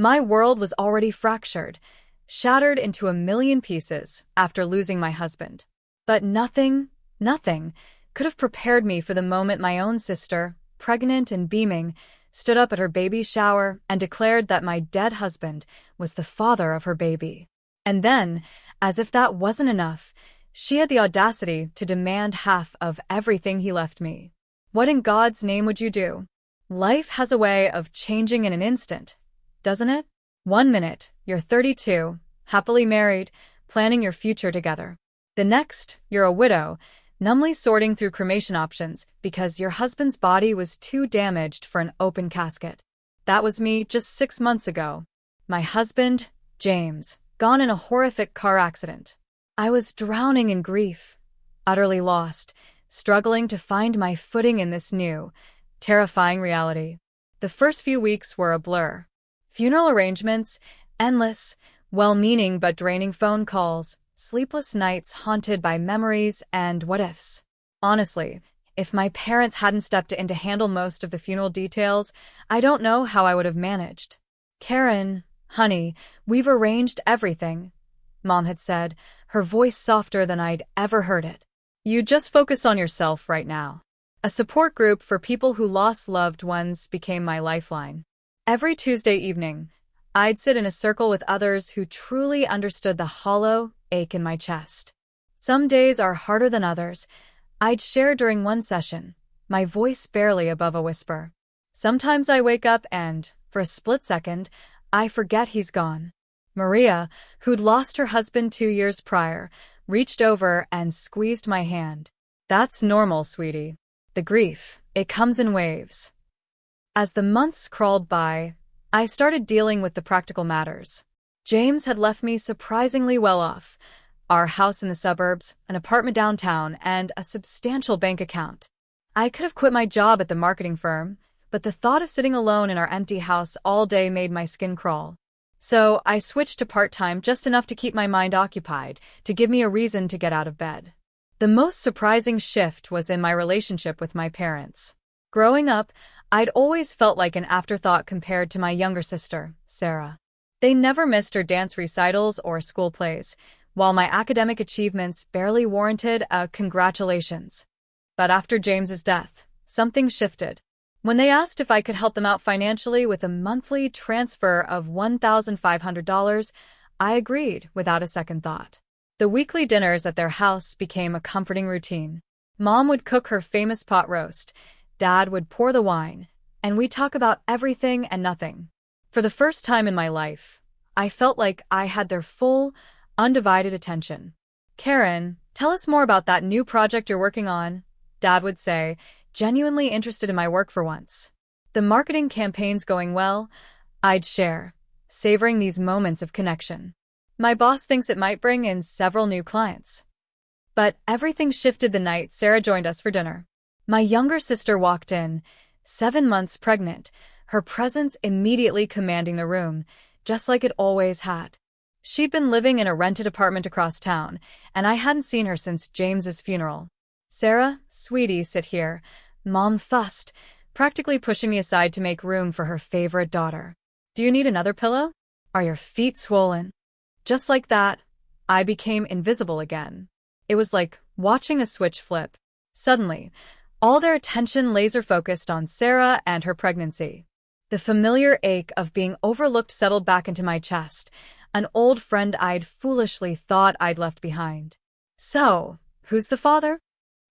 My world was already fractured, shattered into a million pieces after losing my husband. But nothing could have prepared me for the moment my own sister, pregnant and beaming, stood up at her baby shower and declared that my dead husband was the father of her baby. And then, as if that wasn't enough, she had the audacity to demand half of everything he left me. What in God's name would you do? Life has a way of changing in an instant, doesn't it? 1 minute, you're 32, happily married, planning your future together. The next, you're a widow, numbly sorting through cremation options because your husband's body was too damaged for an open casket. That was me just 6 months ago. My husband, James, gone in a horrific car accident. I was drowning in grief, utterly lost, struggling to find my footing in this new, terrifying reality. The first few weeks were a blur. Funeral arrangements, endless, well-meaning but draining phone calls, sleepless nights haunted by memories and what-ifs. Honestly, if my parents hadn't stepped in to handle most of the funeral details, I don't know how I would have managed. "Karen, honey, we've arranged everything," Mom had said, her voice softer than I'd ever heard it. "You just focus on yourself right now." A support group for people who lost loved ones became my lifeline. Every Tuesday evening, I'd sit in a circle with others who truly understood the hollow ache in my chest. Some days are harder than others. I'd share during one session, my voice barely above a whisper. Sometimes I wake up and, for a split second, I forget he's gone. Maria, who'd lost her husband 2 years prior, reached over and squeezed my hand. "That's normal, sweetie. The grief, it comes in waves." As the months crawled by, I started dealing with the practical matters. James had left me surprisingly well off. Our house in the suburbs, an apartment downtown, and a substantial bank account. I could have quit my job at the marketing firm, but the thought of sitting alone in our empty house all day made my skin crawl. So I switched to part-time, just enough to keep my mind occupied, to give me a reason to get out of bed. The most surprising shift was in my relationship with my parents. Growing up, I'd always felt like an afterthought compared to my younger sister, Sarah. They never missed her dance recitals or school plays, while my academic achievements barely warranted a congratulations. But after James's death, something shifted. When they asked if I could help them out financially with a monthly transfer of $1,500, I agreed without a second thought. The weekly dinners at their house became a comforting routine. Mom would cook her famous pot roast, Dad would pour the wine, and we'd talk about everything and nothing. For the first time in my life, I felt like I had their full, undivided attention. "Karen, tell us more about that new project you're working on," Dad would say, genuinely interested in my work for once. "The marketing campaign's going well," I'd share, savoring these moments of connection. "My boss thinks it might bring in several new clients." But everything shifted the night Sarah joined us for dinner. My younger sister walked in, 7 months pregnant, her presence immediately commanding the room, just like it always had. She'd been living in a rented apartment across town, and I hadn't seen her since James's funeral. "Sarah, sweetie, sit here," Mom fussed, practically pushing me aside to make room for her favorite daughter. "Do you need another pillow? Are your feet swollen?" Just like that, I became invisible again. It was like watching a switch flip. Suddenly, all their attention laser-focused on Sarah and her pregnancy. The familiar ache of being overlooked settled back into my chest, an old friend I'd foolishly thought I'd left behind. "So, who's the father?"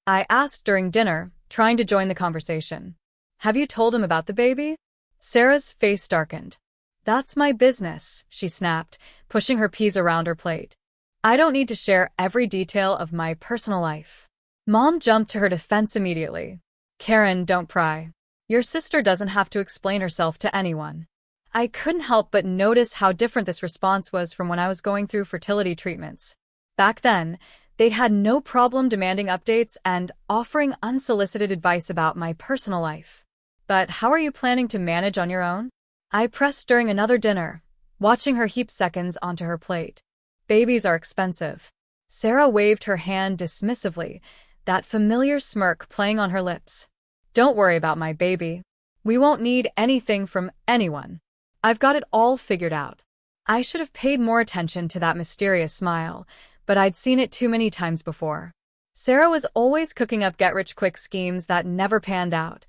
I asked during dinner, trying to join the conversation. "Have you told him about the baby?" Sarah's face darkened. "That's my business," she snapped, pushing her peas around her plate. "I don't need to share every detail of my personal life." Mom jumped to her defense immediately. "Karen, don't pry. Your sister doesn't have to explain herself to anyone." I couldn't help but notice how different this response was from when I was going through fertility treatments. Back then, they'd had no problem demanding updates and offering unsolicited advice about my personal life. "But how are you planning to manage on your own?" I pressed during another dinner, watching her heap seconds onto her plate. "Babies are expensive." Sarah waved her hand dismissively, that familiar smirk playing on her lips. "Don't worry about my baby. We won't need anything from anyone." I've got it all figured out. I should have paid more attention to that mysterious smile, but I'd seen it too many times before. Sarah was always cooking up get-rich-quick schemes that never panned out.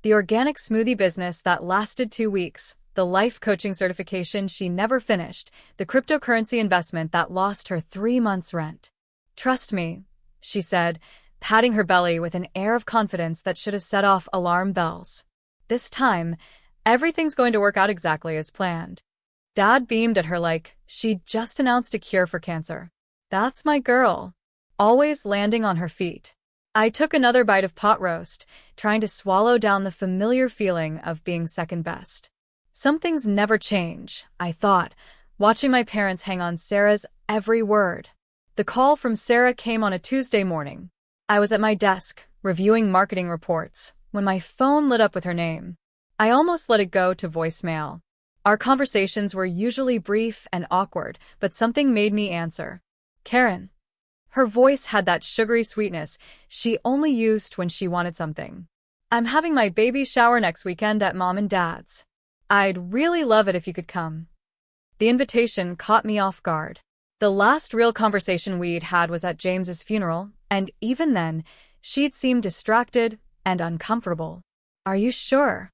The organic smoothie business that lasted 2 weeks, the life coaching certification she never finished, the cryptocurrency investment that lost her 3 months' rent. "Trust me," she said, patting her belly with an air of confidence that should have set off alarm bells. "This time, everything's going to work out exactly as planned." Dad beamed at her like she'd just announced a cure for cancer. That's my girl, always landing on her feet. I took another bite of pot roast, trying to swallow down the familiar feeling of being second best. Some things never change, I thought, watching my parents hang on Sarah's every word. The call from Sarah came on a Tuesday morning. I was at my desk, reviewing marketing reports, when my phone lit up with her name. I almost let it go to voicemail. Our conversations were usually brief and awkward, but something made me answer. "Karen." Her voice had that sugary sweetness she only used when she wanted something. "I'm having my baby shower next weekend at Mom and Dad's. I'd really love it if you could come." The invitation caught me off guard. The last real conversation we'd had was at James's funeral, and even then, she'd seemed distracted and uncomfortable. "Are you sure?"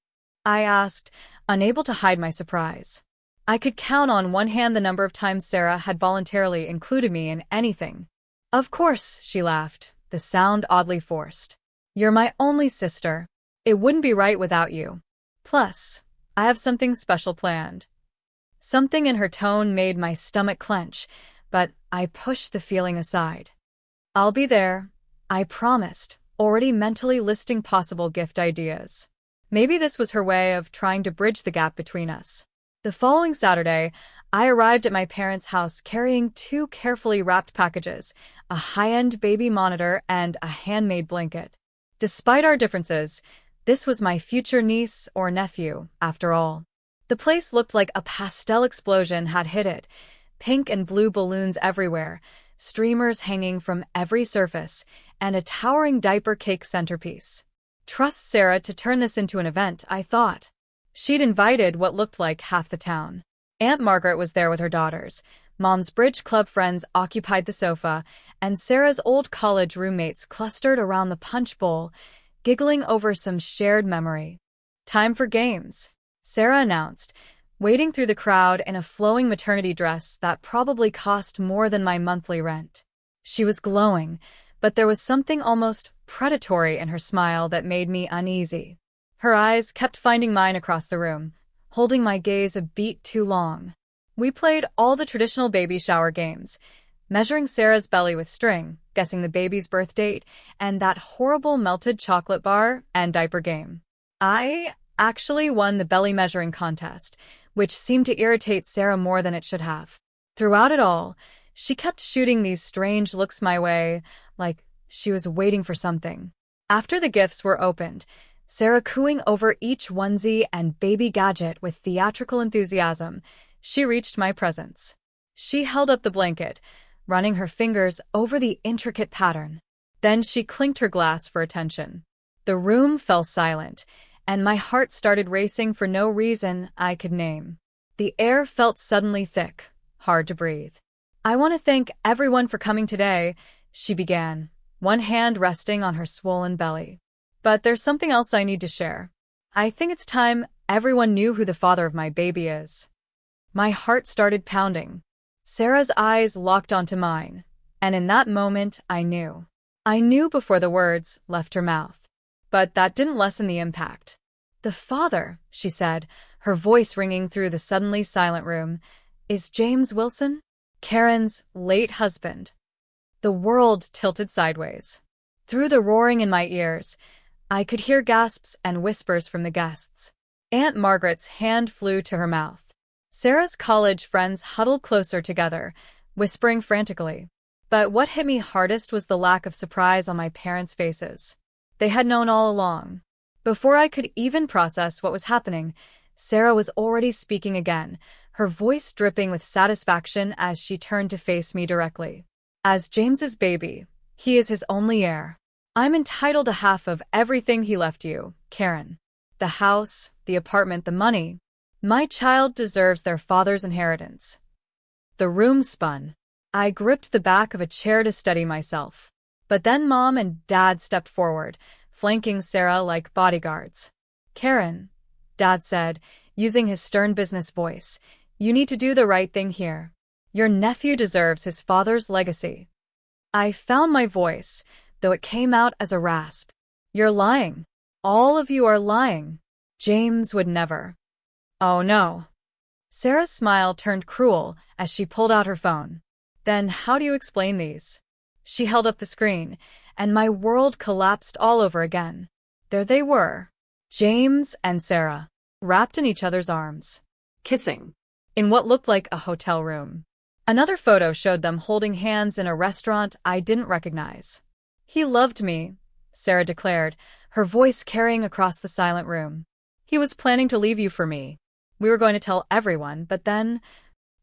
I asked, unable to hide my surprise. I could count on one hand the number of times Sarah had voluntarily included me in anything. "Of course," she laughed, the sound oddly forced. "You're my only sister. It wouldn't be right without you. Plus, I have something special planned." Something in her tone made my stomach clench, but I pushed the feeling aside. "I'll be there," I promised, already mentally listing possible gift ideas. Maybe this was her way of trying to bridge the gap between us. The following Saturday, I arrived at my parents' house carrying 2 carefully wrapped packages, a high-end baby monitor and a handmade blanket. Despite our differences, this was my future niece or nephew, after all. The place looked like a pastel explosion had hit it, pink and blue balloons everywhere, streamers hanging from every surface, and a towering diaper cake centerpiece. Trust Sarah to turn this into an event, I thought. She'd invited what looked like half the town. Aunt Margaret was there with her daughters, Mom's bridge club friends occupied the sofa, and Sarah's old college roommates clustered around the punch bowl, giggling over some shared memory. "Time for games," Sarah announced, wading through the crowd in a flowing maternity dress that probably cost more than my monthly rent. She was glowing, but there was something almost predatory in her smile that made me uneasy. Her eyes kept finding mine across the room, holding my gaze a beat too long. We played all the traditional baby shower games, measuring Sarah's belly with string, guessing the baby's birth date, and that horrible melted chocolate bar and diaper game. I actually won the belly measuring contest, which seemed to irritate Sarah more than it should have. Throughout it all, she kept shooting these strange looks my way, like she was waiting for something. After the gifts were opened, Sarah cooing over each onesie and baby gadget with theatrical enthusiasm, she reached my presents. She held up the blanket, running her fingers over the intricate pattern. Then she clinked her glass for attention. The room fell silent, and my heart started racing for no reason I could name. The air felt suddenly thick, hard to breathe. "I want to thank everyone for coming today," she began, one hand resting on her swollen belly. "But there's something else I need to share. I think it's time everyone knew who the father of my baby is." My heart started pounding. Sarah's eyes locked onto mine, and in that moment I knew. I knew before the words left her mouth. But that didn't lessen the impact. "The father," she said, her voice ringing through the suddenly silent room, "is James Wilson, Karen's late husband." The world tilted sideways. Through the roaring in my ears, I could hear gasps and whispers from the guests. Aunt Margaret's hand flew to her mouth. Sarah's college friends huddled closer together, whispering frantically. But what hit me hardest was the lack of surprise on my parents' faces. They had known all along. Before I could even process what was happening, Sarah was already speaking again, her voice dripping with satisfaction as she turned to face me directly. "As James's baby, he is his only heir. I'm entitled to half of everything he left you, Karen. The house, the apartment, the money. My child deserves their father's inheritance. The room spun. I gripped the back of a chair to steady myself. But then Mom and Dad stepped forward, flanking Sarah like bodyguards. Karen, Dad said, using his stern business voice, you need to do the right thing here. Your nephew deserves his father's legacy. I found my voice, though it came out as a rasp. You're lying. All of you are lying. James would never. Oh no. Sarah's smile turned cruel as she pulled out her phone. Then how do you explain these? She held up the screen, and my world collapsed all over again. There they were, James and Sarah, wrapped in each other's arms, kissing, in what looked like a hotel room. Another photo showed them holding hands in a restaurant I didn't recognize. He loved me, Sarah declared, her voice carrying across the silent room. He was planning to leave you for me. We were going to tell everyone, but then…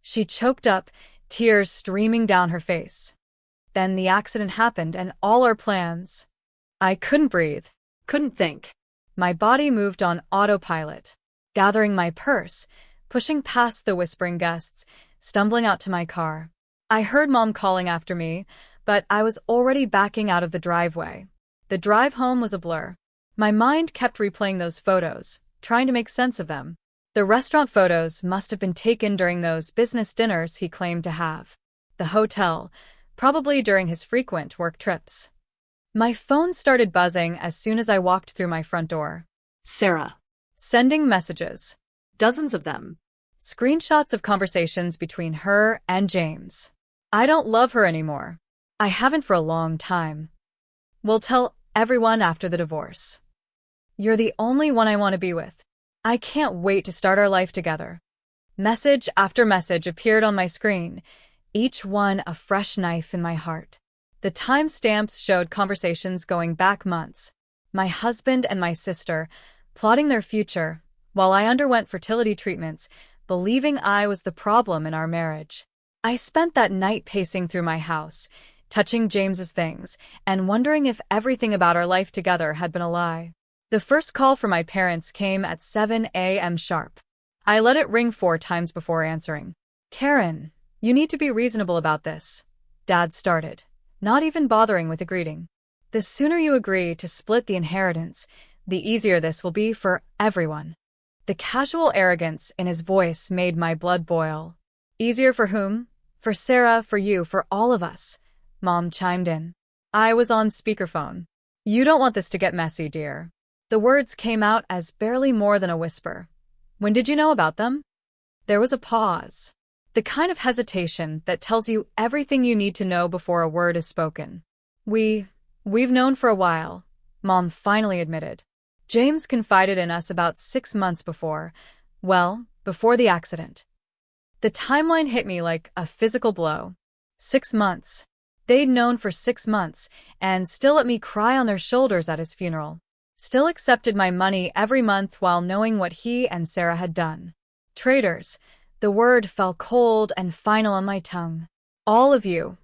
She choked up, tears streaming down her face. Then the accident happened and all our plans… I couldn't breathe, couldn't think. My body moved on autopilot, gathering my purse, pushing past the whispering guests, stumbling out to my car. I heard Mom calling after me, but I was already backing out of the driveway. The drive home was a blur. My mind kept replaying those photos, trying to make sense of them. The restaurant photos must have been taken during those business dinners he claimed to have. The hotel, probably during his frequent work trips. My phone started buzzing as soon as I walked through my front door. Sarah. Sending messages. Dozens of them. Screenshots of conversations between her and James. I don't love her anymore. I haven't for a long time. We'll tell everyone after the divorce. You're the only one I want to be with. I can't wait to start our life together. Message after message appeared on my screen, each one a fresh knife in my heart. The timestamps showed conversations going back months. My husband and my sister, plotting their future, while I underwent fertility treatments, believing I was the problem in our marriage. I spent that night pacing through my house, touching James's things, and wondering if everything about our life together had been a lie. The first call from my parents came at 7 a.m. sharp. I let it ring 4 times before answering. Karen, you need to be reasonable about this, Dad started, not even bothering with a greeting. The sooner you agree to split the inheritance, the easier this will be for everyone. The casual arrogance in his voice made my blood boil. Easier for whom? For Sarah, for you, for all of us, Mom chimed in. I was on speakerphone. You don't want this to get messy, dear. The words came out as barely more than a whisper. When did you know about them? There was a pause. The kind of hesitation that tells you everything you need to know before a word is spoken. We've known for a while, Mom finally admitted. James confided in us about 6 months before, before the accident. The timeline hit me like a physical blow. 6 months. They'd known for 6 months, and still let me cry on their shoulders at his funeral. Still accepted my money every month while knowing what he and Sarah had done. Traitors. The word fell cold and final on my tongue. All of you.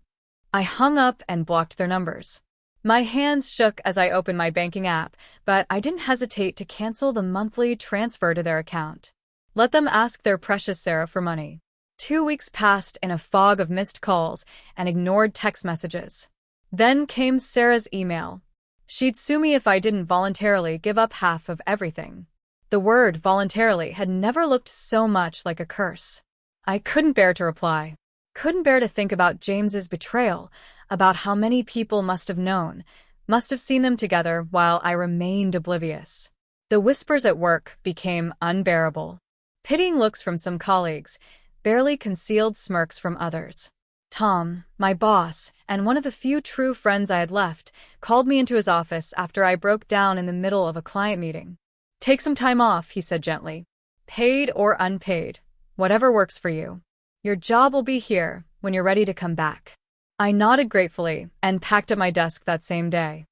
I hung up and blocked their numbers. My hands shook as I opened my banking app, but I didn't hesitate to cancel the monthly transfer to their account. Let them ask their precious Sarah for money. 2 weeks passed in a fog of missed calls and ignored text messages. Then came Sarah's email. She'd sue me if I didn't voluntarily give up half of everything. The word voluntarily had never looked so much like a curse. I couldn't bear to reply. Couldn't bear to think about James's betrayal, about how many people must have known, must have seen them together while I remained oblivious. The whispers at work became unbearable. Pitying looks from some colleagues, barely concealed smirks from others. Tom, my boss, and one of the few true friends I had left, called me into his office after I broke down in the middle of a client meeting. Take some time off, he said gently. Paid or unpaid, whatever works for you. Your job will be here when you're ready to come back. I nodded gratefully and packed up my desk that same day.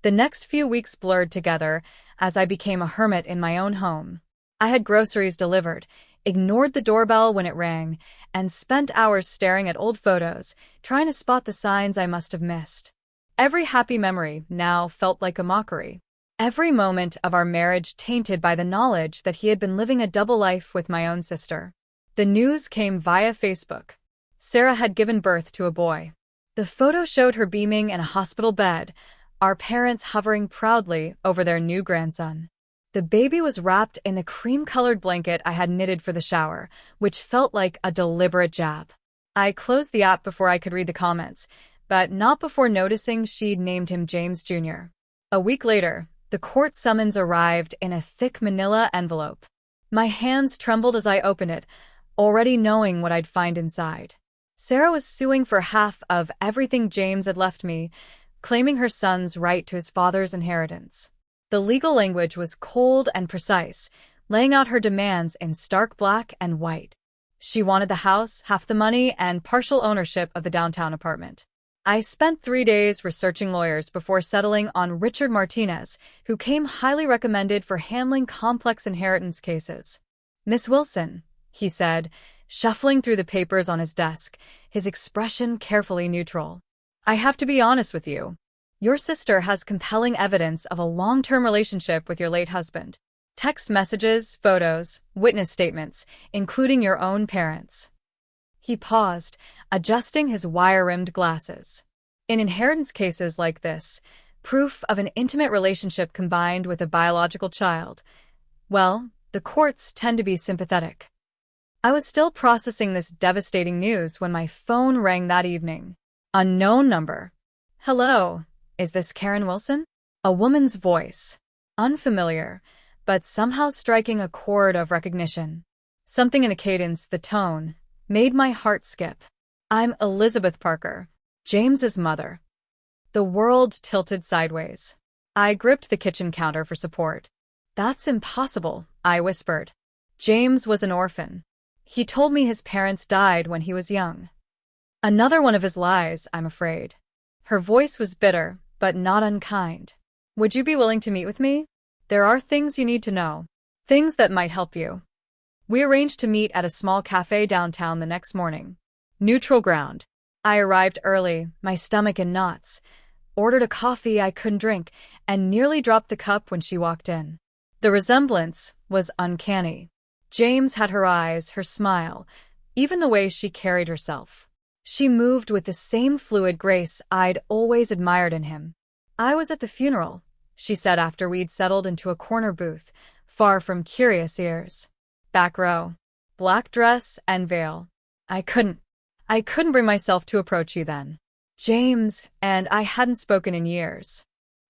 The next few weeks blurred together as I became a hermit in my own home. I had groceries delivered, ignored the doorbell when it rang, and spent hours staring at old photos, trying to spot the signs I must have missed. Every happy memory now felt like a mockery. every moment of our marriage tainted by the knowledge that he had been living a double life with my own sister. The news came via Facebook. Sarah had given birth to a boy. The photo showed her beaming in a hospital bed, our parents hovering proudly over their new grandson. The baby was wrapped in the cream-colored blanket I had knitted for the shower, which felt like a deliberate jab. I closed the app before I could read the comments, but not before noticing she'd named him James Jr. A week later, the court summons arrived in a thick manila envelope. My hands trembled as I opened it, already knowing what I'd find inside. Sarah was suing for half of everything James had left me, claiming her son's right to his father's inheritance. The legal language was cold and precise, laying out her demands in stark black and white. She wanted the house, half the money, and partial ownership of the downtown apartment. I spent 3 days researching lawyers before settling on Richard Martinez, who came highly recommended for handling complex inheritance cases. "Miss Wilson," he said, shuffling through the papers on his desk, his expression carefully neutral. "I have to be honest with you. Your sister has compelling evidence of a long-term relationship with your late husband. Text messages, photos, witness statements, including your own parents." He paused, adjusting his wire-rimmed glasses. In inheritance cases like this, proof of an intimate relationship combined with a biological child, well, the courts tend to be sympathetic. I was still processing this devastating news when my phone rang that evening. Unknown number. "Hello, is this Karen Wilson?" A woman's voice. Unfamiliar, but somehow striking a chord of recognition. Something in the cadence, the tone, made my heart skip. "I'm Elizabeth Parker, James's mother." The world tilted sideways. I gripped the kitchen counter for support. "That's impossible," I whispered. "James was an orphan. He told me his parents died when he was young." Another one of his lies, I'm afraid. Her voice was bitter, but not unkind. "Would you be willing to meet with me? There are things you need to know. Things that might help you." We arranged to meet at a small cafe downtown the next morning. Neutral ground. I arrived early, my stomach in knots, ordered a coffee I couldn't drink, and nearly dropped the cup when she walked in. The resemblance was uncanny. James had her eyes, her smile, even the way she carried herself. She moved with the same fluid grace I'd always admired in him. "I was at the funeral," she said after we'd settled into a corner booth, far from curious ears. Back row. Black dress and veil. I couldn't bring myself to approach you then. James and I hadn't spoken in years.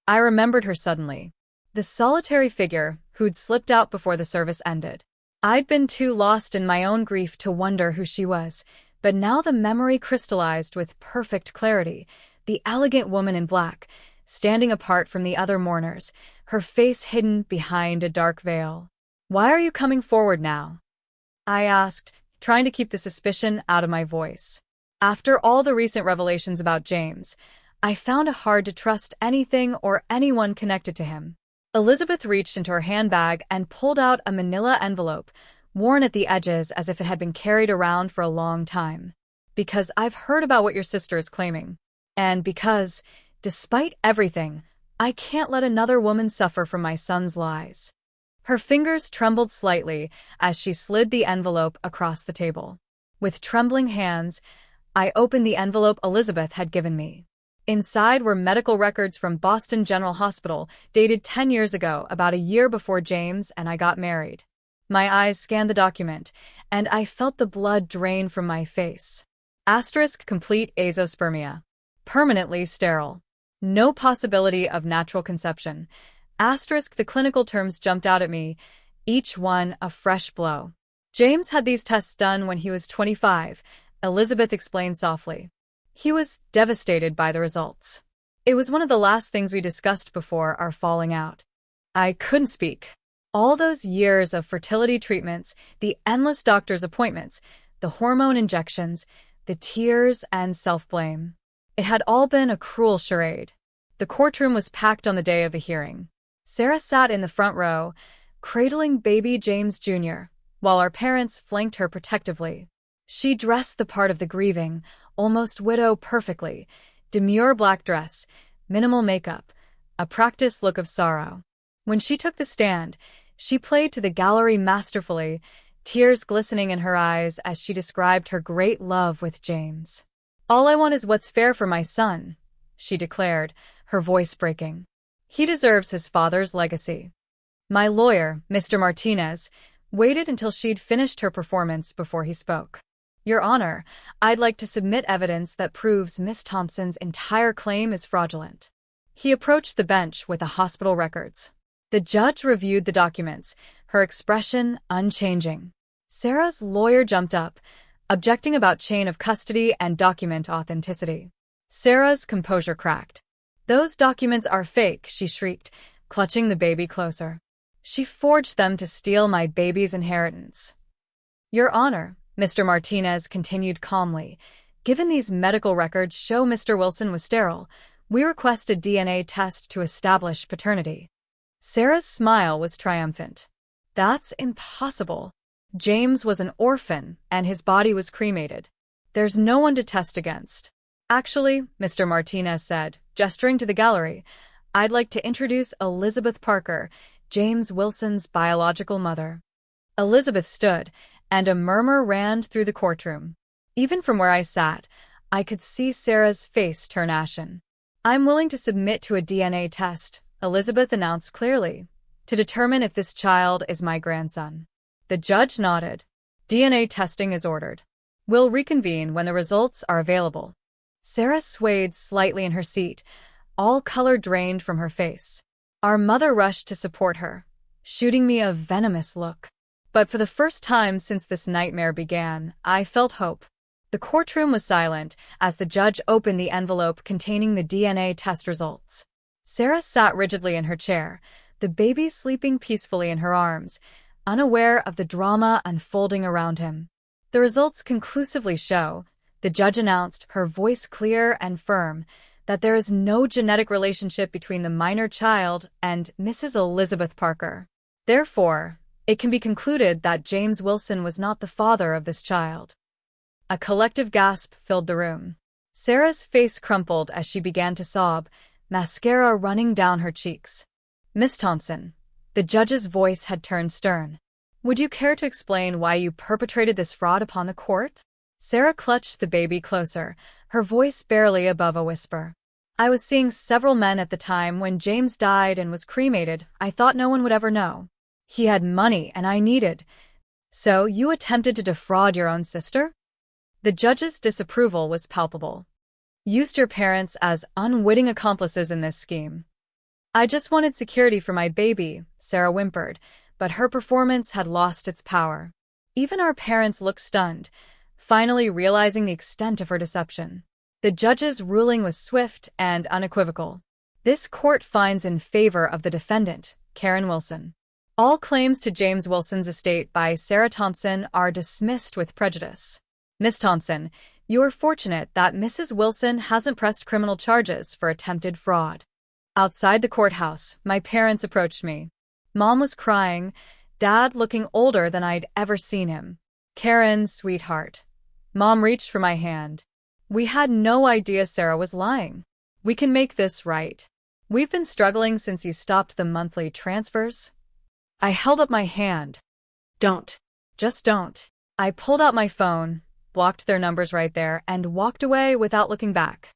I remembered her suddenly. The solitary figure who'd slipped out before the service ended. I'd been too lost in my own grief to wonder who she was, but now the memory crystallized with perfect clarity. The elegant woman in black, standing apart from the other mourners, her face hidden behind a dark veil. "Why are you coming forward now?" I asked, trying to keep the suspicion out of my voice. After all the recent revelations about James, I found it hard to trust anything or anyone connected to him. Elizabeth reached into her handbag and pulled out a manila envelope, worn at the edges as if it had been carried around for a long time. "Because I've heard about what your sister is claiming. And because, despite everything, I can't let another woman suffer from my son's lies." Her fingers trembled slightly as she slid the envelope across the table. With trembling hands, I opened the envelope Elizabeth had given me. Inside were medical records from Boston General Hospital, dated 10 years ago, about a year before James and I got married. My eyes scanned the document, and I felt the blood drain from my face. Asterisk complete azoospermia. Permanently sterile. No possibility of natural conception. Asterisk the clinical terms jumped out at me, each one a fresh blow. James had these tests done when he was 25, Elizabeth explained softly. He was devastated by the results. It was one of the last things we discussed before our falling out. I couldn't speak. All those years of fertility treatments, the endless doctor's appointments, the hormone injections, the tears and self-blame. It had all been a cruel charade. The courtroom was packed on the day of the hearing. Sarah sat in the front row, cradling baby James Jr., while our parents flanked her protectively. She dressed the part of the grieving, almost widow perfectly, demure black dress, minimal makeup, a practiced look of sorrow. When she took the stand, she played to the gallery masterfully, tears glistening in her eyes as she described her great love with James. "All I want is what's fair for my son," she declared, her voice breaking. "He deserves his father's legacy." My lawyer, Mr. Martinez, waited until she'd finished her performance before he spoke. "Your Honor, I'd like to submit evidence that proves Miss Thompson's entire claim is fraudulent." He approached the bench with the hospital records. The judge reviewed the documents, her expression unchanging. Sarah's lawyer jumped up, objecting about chain of custody and document authenticity. Sarah's composure cracked. "Those documents are fake," she shrieked, clutching the baby closer. "She forged them to steal my baby's inheritance." "Your Honor," Mr. Martinez continued calmly, "given these medical records show Mr. Wilson was sterile, we request a DNA test to establish paternity." Sarah's smile was triumphant. "That's impossible. James was an orphan, and his body was cremated. There's no one to test against." "Actually," Mr. Martinez said, gesturing to the gallery, "I'd like to introduce Elizabeth Parker, James Wilson's biological mother." Elizabeth stood, and a murmur ran through the courtroom. Even from where I sat, I could see Sarah's face turn ashen. "I'm willing to submit to a DNA test," Elizabeth announced clearly, "to determine if this child is my grandson." The judge nodded. "DNA testing is ordered. We'll reconvene when the results are available." Sarah swayed slightly in her seat, all color drained from her face. Our mother rushed to support her, shooting me a venomous look. But for the first time since this nightmare began, I felt hope. The courtroom was silent as the judge opened the envelope containing the DNA test results. Sarah sat rigidly in her chair, the baby sleeping peacefully in her arms, unaware of the drama unfolding around him. "The results conclusively show," the judge announced, her voice clear and firm, "that there is no genetic relationship between the minor child and Mrs. Elizabeth Parker. Therefore, it can be concluded that James Wilson was not the father of this child." A collective gasp filled the room. Sarah's face crumpled as she began to sob, mascara running down her cheeks. "Miss Thompson," the judge's voice had turned stern, "would you care to explain why you perpetrated this fraud upon the court?" Sarah clutched the baby closer, her voice barely above a whisper. "I was seeing several men at the time when James died and was cremated. I thought no one would ever know. He had money and I needed. So you attempted to defraud your own sister?" The judge's disapproval was palpable. "Used your parents as unwitting accomplices in this scheme." "I just wanted security for my baby," Sarah whimpered, but her performance had lost its power. Even our parents looked stunned, finally realizing the extent of her deception. The judge's ruling was swift and unequivocal. "This court finds in favor of the defendant, Karen Wilson. All claims to James Wilson's estate by Sarah Thompson are dismissed with prejudice." "Miss Thompson, you are fortunate that Mrs. Wilson hasn't pressed criminal charges for attempted fraud." Outside the courthouse, my parents approached me. Mom was crying, Dad looking older than I'd ever seen him. "Karen, sweetheart." Mom reached for my hand. "We had no idea Sarah was lying. We can make this right. We've been struggling since you stopped the monthly transfers." I held up my hand. Don't. "Just don't." I pulled out my phone, blocked their numbers right there, and walked away without looking back.